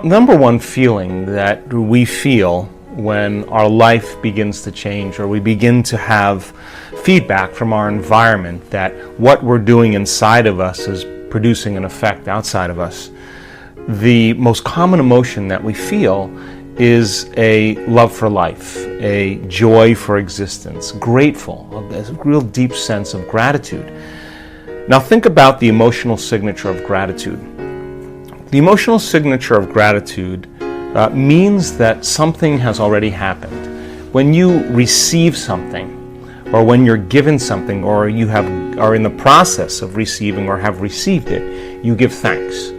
Number one feeling that we feel when our life begins to change or we begin to have feedback from our environment that what we're doing inside of us is producing an effect outside of us. The most common emotion that we feel is a love for life, a joy for existence, grateful, a real deep sense of gratitude. Now think about the emotional signature of gratitude. The emotional signature of gratitude means that something has already happened. When you receive something, or when you're given something, or you are in the process of receiving or have received it, you give thanks.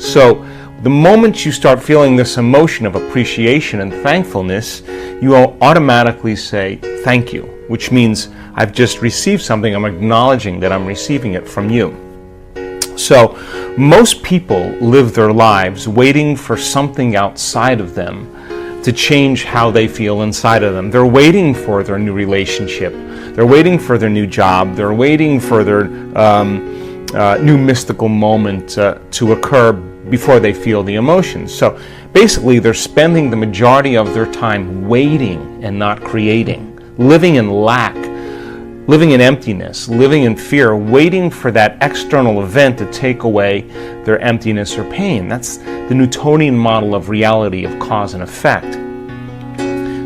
So the moment you start feeling this emotion of appreciation and thankfulness, you will automatically say thank you, which means I've just received something. I'm acknowledging that I'm receiving it from you. So most people live their lives waiting for something outside of them to change how they feel inside of them. They're waiting for their new relationship. They're waiting for their new job. They're waiting for their new mystical moment to occur before they feel the emotions. So basically, they're spending the majority of their time waiting and not creating, living in lack, living in emptiness, living in fear, waiting for that external event to take away their emptiness or pain. That's the Newtonian model of reality, of cause and effect.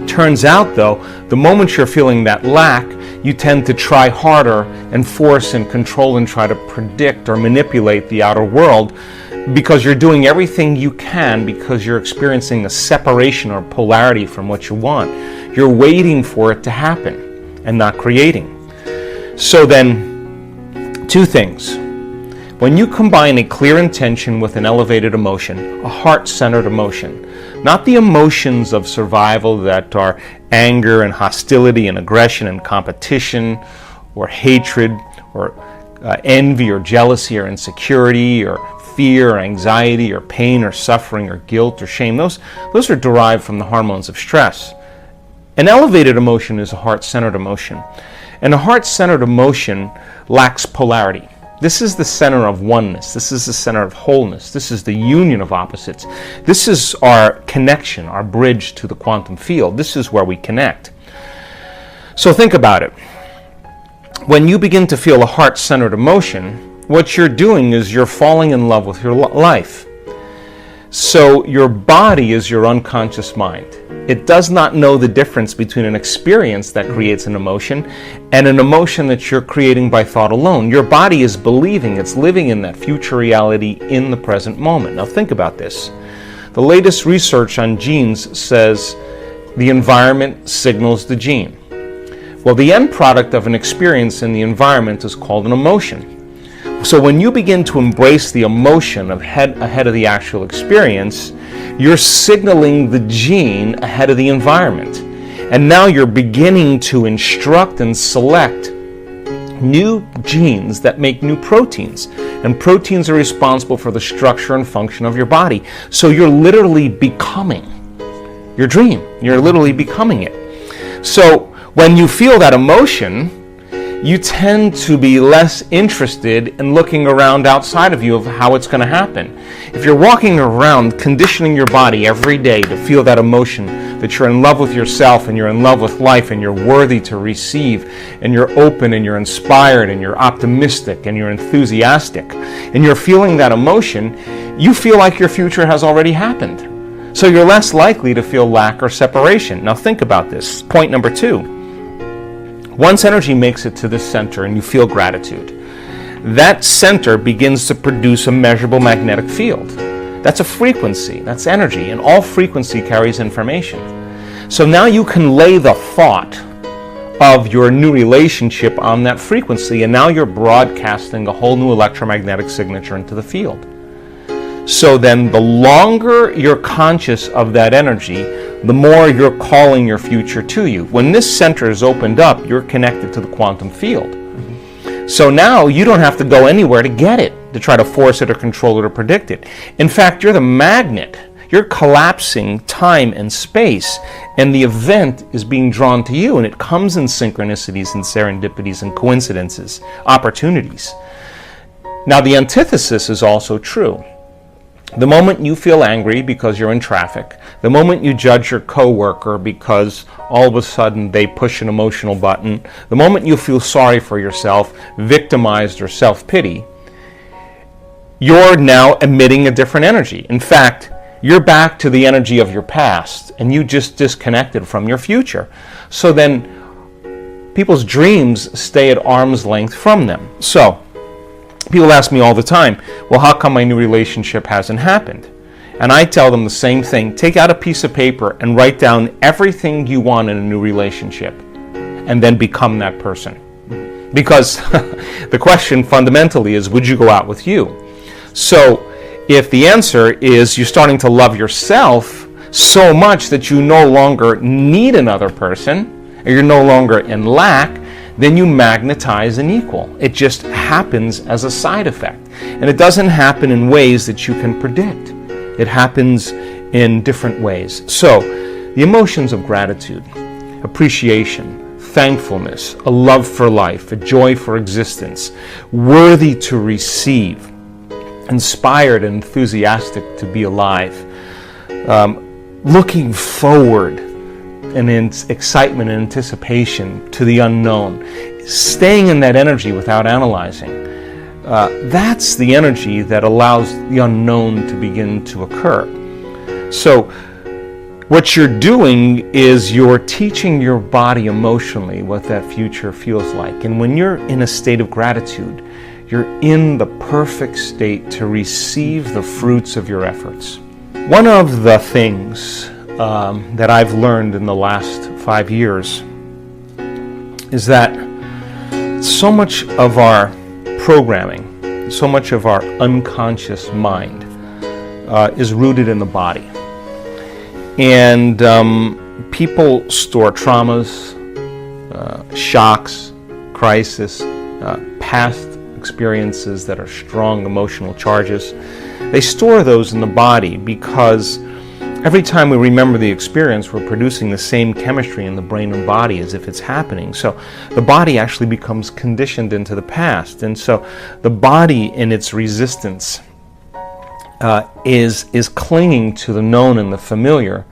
Turns out, though, the moment you're feeling that lack, you tend to try harder and force and control and try to predict or manipulate the outer world because you're doing everything you can because you're experiencing a separation or polarity from what you want. You're waiting for it to happen and not creating. So then, two things. When you combine a clear intention with an elevated emotion, a heart-centered emotion, not the emotions of survival that are anger and hostility and aggression and competition or hatred or envy or jealousy or insecurity or fear or anxiety or pain or suffering or guilt or shame, those are derived from the hormones of stress. An elevated emotion is a heart-centered emotion. And a heart-centered emotion lacks polarity. This is the center of oneness. This is the center of wholeness. This is the union of opposites. This is our connection, our bridge to the quantum field. This is where we connect. So think about it. When you begin to feel a heart-centered emotion, what you're doing is you're falling in love with your life. So your body is your unconscious mind. It does not know the difference between an experience that creates an emotion and an emotion that you're creating by thought alone. Your body is believing it's living in that future reality in the present moment. Now think about this. The latest research on genes says the environment signals the gene. Well, the end product of an experience in the environment is called an emotion. So when you begin to embrace the emotion ahead of the actual experience, you're signaling the gene ahead of the environment. And now you're beginning to instruct and select new genes that make new proteins. And proteins are responsible for the structure and function of your body. So you're literally becoming your dream. You're literally becoming it. So when you feel that emotion, you tend to be less interested in looking around outside of you of how it's going to happen. If you're walking around conditioning your body every day to feel that emotion, that you're in love with yourself and you're in love with life and you're worthy to receive and you're open and you're inspired and you're optimistic and you're enthusiastic and you're feeling that emotion, you feel like your future has already happened. So you're less likely to feel lack or separation. Now think about this. Point number 2. Once energy makes it to this center and you feel gratitude, that center begins to produce a measurable magnetic field. That's a frequency, that's energy, and all frequency carries information. So now you can lay the thought of your new relationship on that frequency, and now you're broadcasting a whole new electromagnetic signature into the field. So then the longer you're conscious of that energy, the more you're calling your future to you. When this center is opened up, you're connected to the quantum field. So now you don't have to go anywhere to get it, to try to force it or control it or predict it. In fact, you're the magnet. You're collapsing time and space, and the event is being drawn to you, and it comes in synchronicities and serendipities and coincidences, opportunities. Now, the antithesis is also true. The moment you feel angry because you're in traffic, the moment you judge your coworker because all of a sudden they push an emotional button, the moment you feel sorry for yourself, victimized or self-pity, you're now emitting a different energy. In fact, you're back to the energy of your past and you just disconnected from your future. So then people's dreams stay at arm's length from them. So people ask me all the time, well, how come my new relationship hasn't happened? And I tell them the same thing. Take out a piece of paper and write down everything you want in a new relationship and then become that person. Because the question fundamentally is, would you go out with you? So if the answer is you're starting to love yourself so much that you no longer need another person, or you're no longer in lack, then you magnetize an equal. It just happens as a side effect. And it doesn't happen in ways that you can predict. It happens in different ways. So, the emotions of gratitude, appreciation, thankfulness, a love for life, a joy for existence, worthy to receive, inspired and enthusiastic to be alive, looking forward and in excitement and anticipation to the unknown, staying in that energy without analyzing. That's the energy that allows the unknown to begin to occur. So what you're doing is you're teaching your body emotionally what that future feels like. And when you're in a state of gratitude, you're in the perfect state to receive the fruits of your efforts. One of the things that I've learned in the last 5 years is that so much of our programming, so much of our unconscious mind is rooted in the body. And people store traumas, shocks, crisis, past experiences that are strong emotional charges. They store those in the body because every time we remember the experience, we're producing the same chemistry in the brain and body as if it's happening. So the body actually becomes conditioned into the past. And so the body in its resistance is clinging to the known and the familiar,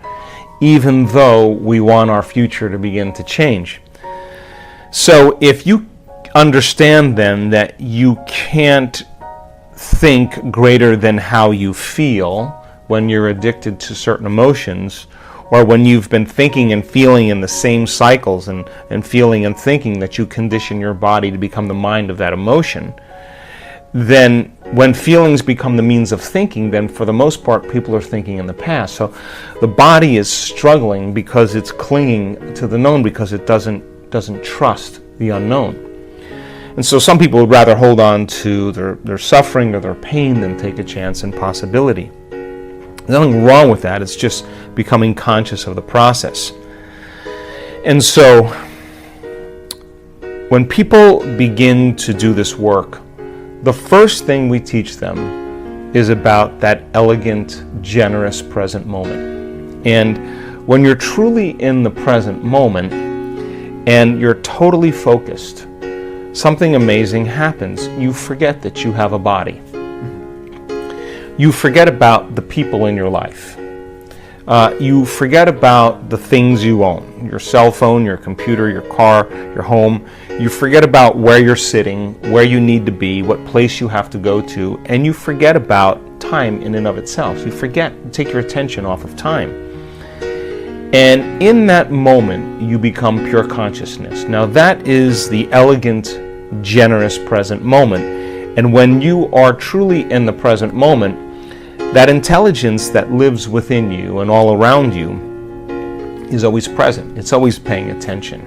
even though we want our future to begin to change. So if you understand then that you can't think greater than how you feel when you're addicted to certain emotions, or when you've been thinking and feeling in the same cycles and feeling and thinking that you condition your body to become the mind of that emotion, then when feelings become the means of thinking, then for the most part people are thinking in the past. So the body is struggling because it's clinging to the known, because it doesn't trust the unknown. And so some people would rather hold on to their suffering or their pain than take a chance in possibility. There's nothing wrong with that. It's just becoming conscious of the process. And so when people begin to do this work, the first thing we teach them is about that elegant, generous present moment. And when you're truly in the present moment and you're totally focused, something amazing happens. You forget that you have a body. You forget about the people in your life. You forget about the things you own, your cell phone, your computer, your car, your home. You forget about where you're sitting, where you need to be, what place you have to go to, and you forget about time in and of itself. You take your attention off of time. And in that moment, you become pure consciousness. Now that is the elegant, generous present moment. And when you are truly in the present moment, that intelligence that lives within you and all around you is always present. It's always paying attention.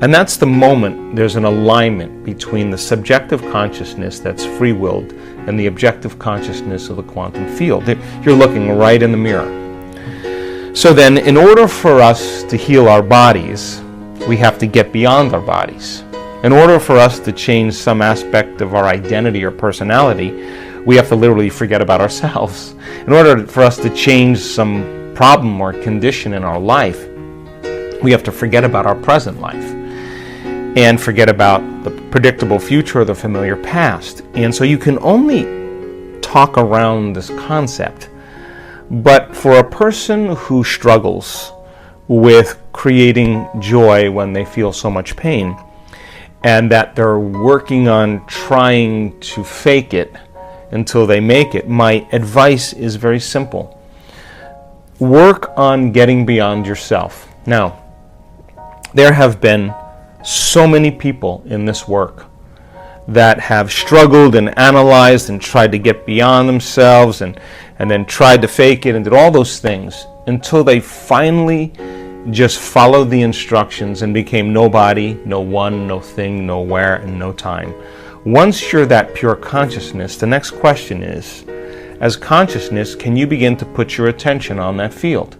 And that's the moment there's an alignment between the subjective consciousness that's free-willed and the objective consciousness of the quantum field. You're looking right in the mirror. So then, in order for us to heal our bodies, we have to get beyond our bodies. In order for us to change some aspect of our identity or personality, we have to literally forget about ourselves. In order for us to change some problem or condition in our life, we have to forget about our present life and forget about the predictable future or the familiar past. And so you can only talk around this concept. But for a person who struggles with creating joy when they feel so much pain, and that they're working on trying to fake it until they make it, my advice is very simple. Work on getting beyond yourself. Now, there have been so many people in this work that have struggled and analyzed and tried to get beyond themselves and then tried to fake it and did all those things until they finally just followed the instructions and became nobody, no one, no thing, nowhere, and no time. Once you're that pure consciousness, the next question is, as consciousness, can you begin to put your attention on that field?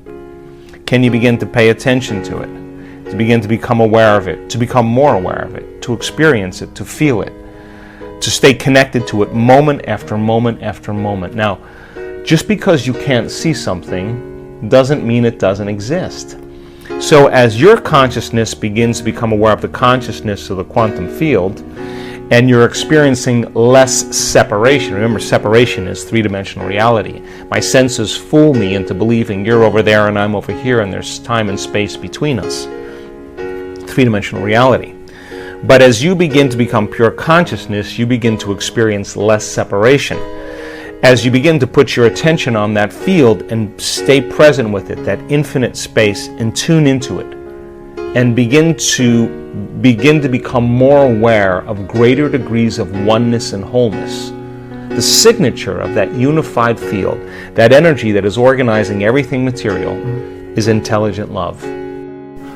Can you begin to pay attention to it? To begin to become aware of it, to become more aware of it, to experience it, to feel it, to stay connected to it moment after moment after moment. Now, just because you can't see something doesn't mean it doesn't exist. So as your consciousness begins to become aware of the consciousness of the quantum field, and you're experiencing less separation. Remember, separation is three-dimensional reality. My senses fool me into believing you're over there and I'm over here and there's time and space between us. Three-dimensional reality. But as you begin to become pure consciousness, you begin to experience less separation. As you begin to put your attention on that field and stay present with it, that infinite space, and tune into it, and begin to become more aware of greater degrees of oneness and wholeness. The signature of that unified field, that energy that is organizing everything material, is intelligent love.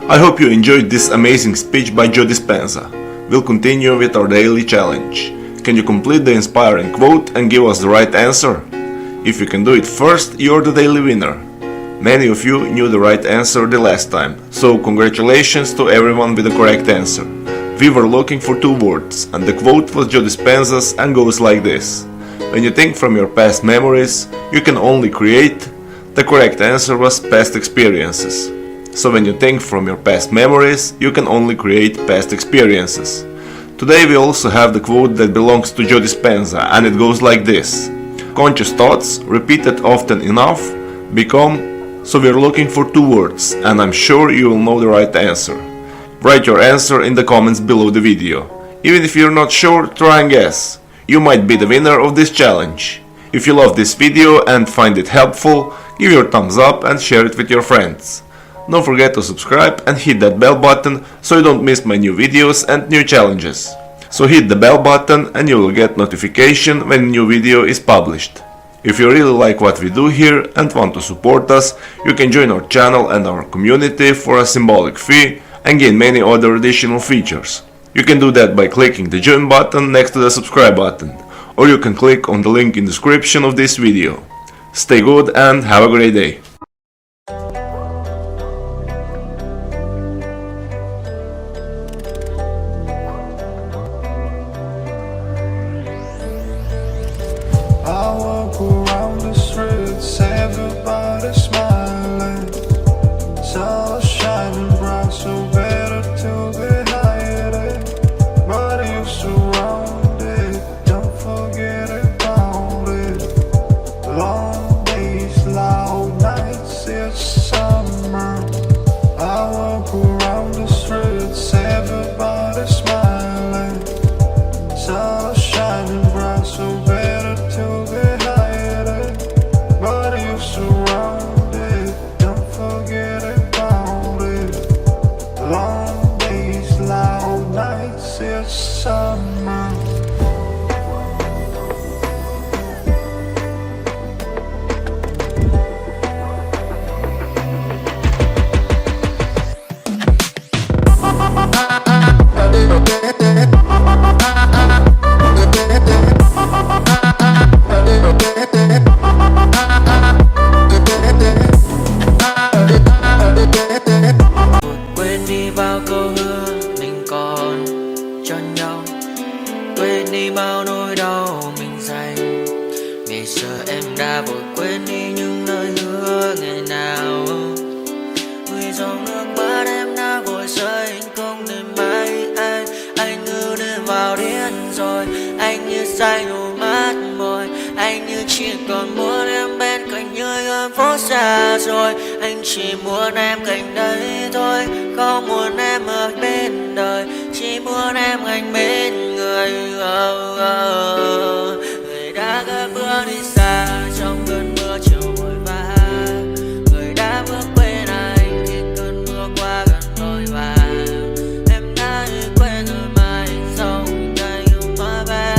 I hope you enjoyed this amazing speech by Joe Dispenza. We'll continue with our daily challenge. Can you complete the inspiring quote and give us the right answer? If you can do it first, you're the daily winner. Many of you knew the right answer the last time, so congratulations to everyone with the correct answer. We were looking for two words, and the quote was Joe Dispenza's and goes like this. When you think from your past memories, you can only create. The correct answer was past experiences. So when you think from your past memories, you can only create past experiences. Today we also have the quote that belongs to Joe Dispenza, and it goes like this. Conscious thoughts, repeated often enough, become. So we're looking for two words, and I'm sure you will know the right answer. Write your answer in the comments below the video. Even if you're not sure, try and guess. You might be the winner of this challenge. If you love this video and find it helpful, give your thumbs up and share it with your friends. Don't forget to subscribe and hit that bell button so you don't miss my new videos and new challenges. So hit the bell button and you will get notification when a new video is published. If you really like what we do here and want to support us, you can join our channel and our community for a symbolic fee and gain many other additional features. You can do that by clicking the join button next to the subscribe button, or you can click on the link in the description of this video. Stay good and have a great day. I walk around the streets, everybody smiling. Sun shining bright, so better to be hiding. But you surrounded, don't forget about it. Long days, loud nights. phố xa rồi. Anh chỉ muốn em cạnh đấy thôi, không muốn em ở bên đời, chỉ muốn em anh bên người. Người đã cất bước đi xa trong cơn mưa chiều vội vã, người đã bước quên anh khi cơn mưa qua gần vội vã. Em đã quên rồi mai sau tay yêu má bé,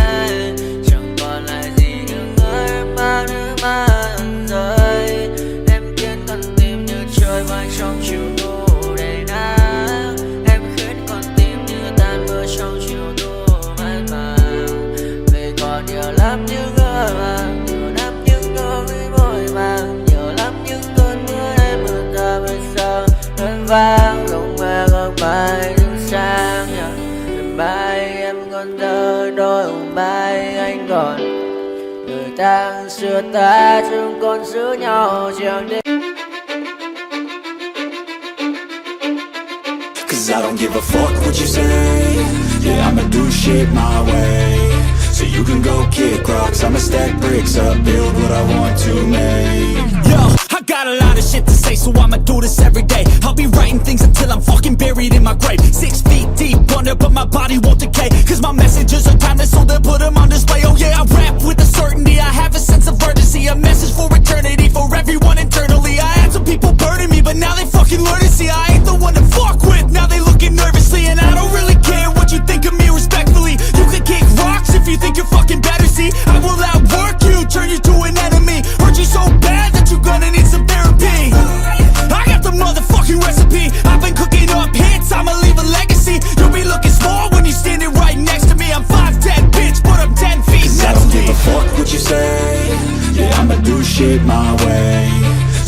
chẳng còn lại gì nhưng người mang nước mắt rơi. Em khiến con tim như trôi vai trong chiều thu đầy nắng, em khiến con tim như tan mưa trong chiều thu mát màng. Vì còn nhiều lắm những ngỡ màng, nhiều lắm những nỗi vội vàng, nhiều lắm những cơn mưa em mưa ta bây giờ vẫn vang. Không mơ không mai đứng sang đêm mai em còn thơ đôi hôm mai anh còn người ta xưa ta chúng còn giữ nhau chẳng đêm. Cause I don't give a fuck what you say. Yeah, I'ma do shit my way. So you can go kick rocks, I'ma stack bricks up, build what I want to make. Yo, I got a lot of shit to say, so I'ma do this every day. I'll be writing things until I'm fucking buried in my grave. 6 feet deep under, but my body won't decay. Cause my messages are timeless, so they'll put them on display. Oh yeah, I rap with a certainty, I have a sense of urgency. A message for eternity, for everyone internally. I had some people burning me, but now they fucking learn to see I ain't the one to fuck with. Now they looking nervously, and I don't really care what you think of me respectfully. You can kick rocks if you think you're fucking better, see. I will outwork you, turn you to an enemy. Hurt you so bad that you're gonna need some therapy. I got the motherfucking recipe, I've been cooking up hits, I'ma leave a legacy. You'll be looking small when you're standing right next to me. I'm 5'10", bitch, but I'm 10 feet. Cause I don't give a fuck what you say. Yeah, I'ma do shit my way.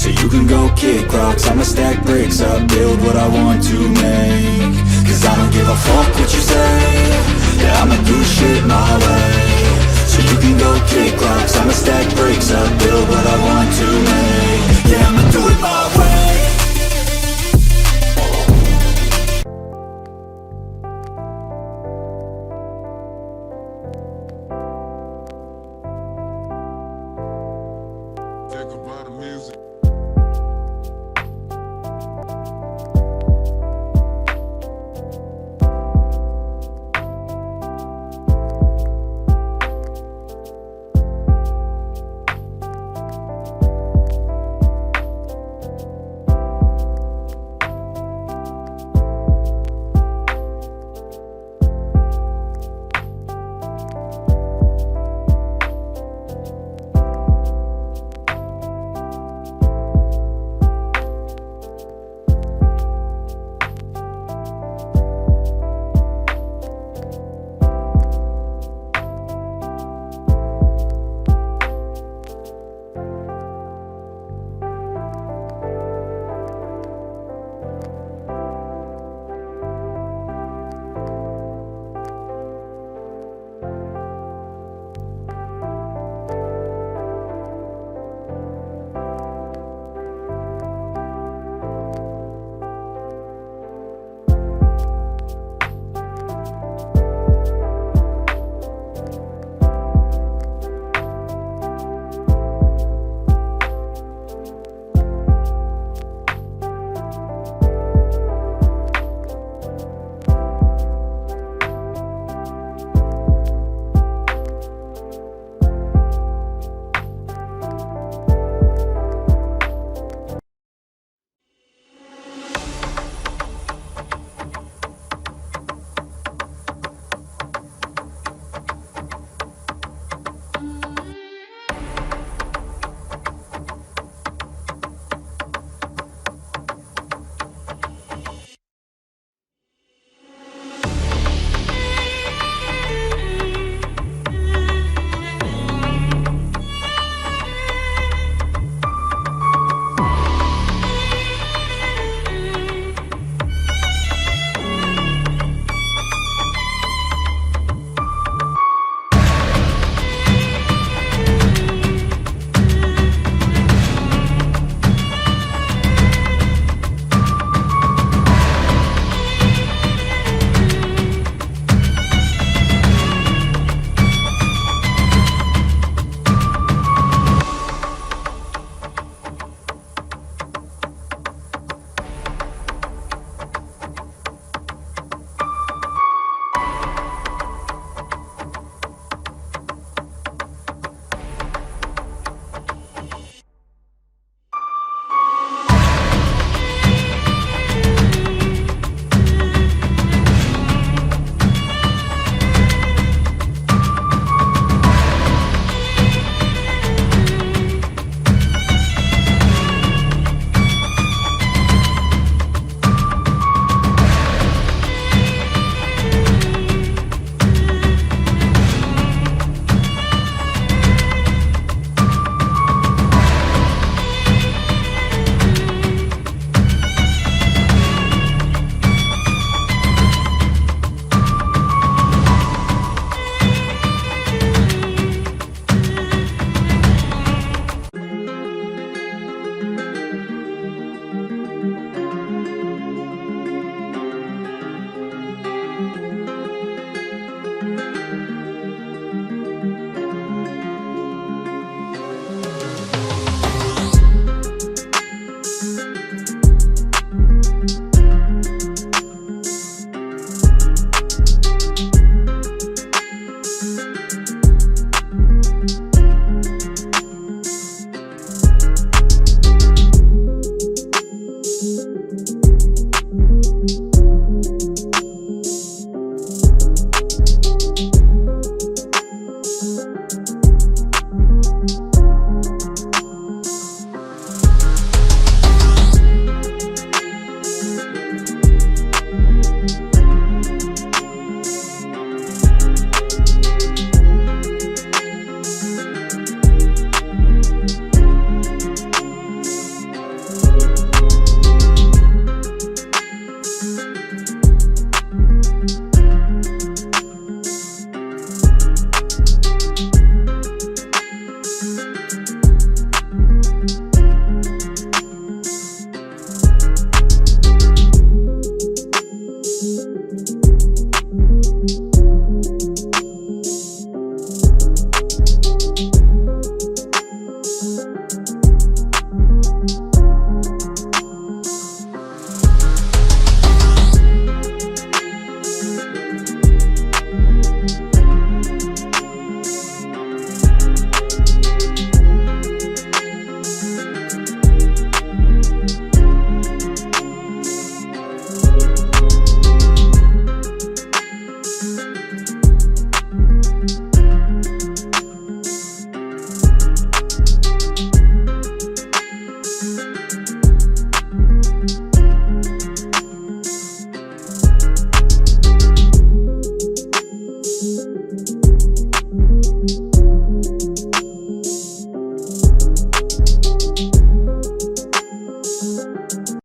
So you can go kick rocks, I'ma stack bricks up, build what I want to make. Cause I don't give a fuck what you say. Yeah, I'ma do shit my way. So you can go kick rocks, I'ma stack bricks up, build what I want to make. Yeah, I'ma